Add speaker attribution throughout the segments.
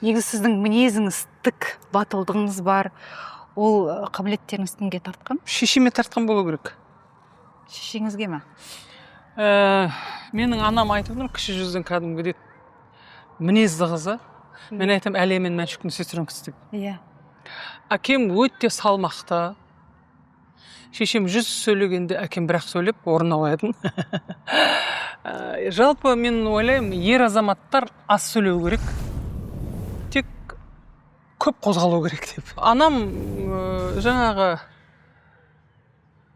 Speaker 1: негізі сіздің мінезіңіз тік, батылдығыңыз бар. Ол қабілеттеріңіз кімге тартқан?
Speaker 2: Шешеме тартқан болу керек.
Speaker 1: Шешеңізге ме?
Speaker 2: Менің анам айтып отыр, кіші жүздің кәдімгідей мінезді қызы. Мен айтам, әлемен мәншүктің сестренкасы деп.
Speaker 1: Иә.
Speaker 2: Әкем өте салмақты. Шешем 100 сөйлегенде әкем бірақ сөйлеп орнына қоятын. Жалпы мен ойлаймын, ер азаматтар аз сөйлеу керек. Тек көп қозғалу керек деп. Анам жаңағы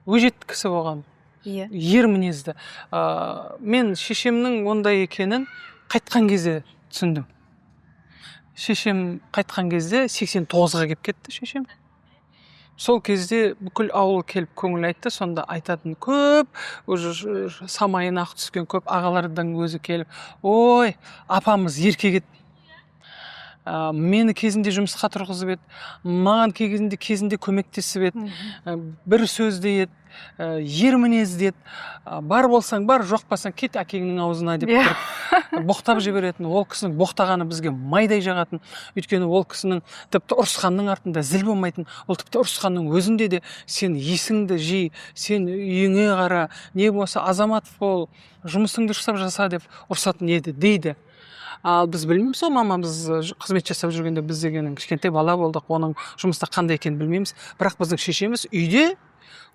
Speaker 2: өжет кісі болған.
Speaker 1: Иә.
Speaker 2: Ер мінезді. Мен шешемнің ондай екенін қайтқан кезде түсіндім. Шешем қайтқан кезде 89-ға келіп кетті шешем. Сол кезде бүкіл ауыл келіп көңіл айтты, сонда айтатын көп, уже самайын ақ түскен көп ағалардан өзі келіп, ой, апамыз еркек еді. Мені кезінде жұмысқа тұрғызып еді, маған кезінде көмектесіп еді, бір сөзді еді, ер мінезді еді, бар болсаң бар, жоқ болсаң кет әкеңнің аузына деп тұрып, боқтап жіберетін. Ол кісінің боқтағаны бізге майдай жағатын, өйткені ол кісінің тіпті ұрысқанның артында зіл болмайтын, ол тіпті ұрысқанның өзінде де сен есіңді жи, сен үйіңе қара, не болса азамат бол, жұмысыңды жаса деп ұрсатын еді дейді. Ал біз білмейміз, ол мамамыз қызмет жасап жүргенде біз дегенің кішкентай бала болдық, оның жұмыста қандай екенін білмейміз. Бірақ біздің шешеміз үйде,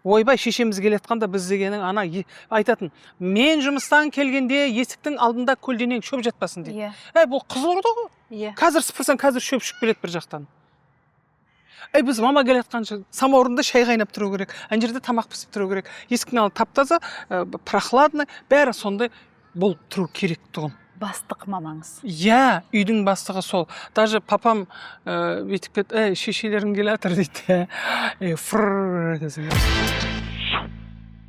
Speaker 2: ойбай шешеміз келетқанда біз дегенің ана айтатын, мен жұмыстан келгенде есіктің алдында көлденең шөп жатпасын дейді. Бұл қыз ұрды ғой. Қазір сыпырсаң қазір шөп шығып келеді бір жақтан. Біз мама келетқанша самаурында шай қайнап тұру керек, ана жерде тамақ пісіп тұру керек, есіктің алды тап-таза, прохладный, бәрі сондай болып тұру керек тұғын.
Speaker 1: Бастық мамаңыз.
Speaker 2: Иә, үйдің бастығы сол. Даже папам бүйтіп кетті, шешелерің келе жатыр дейді. Фрррр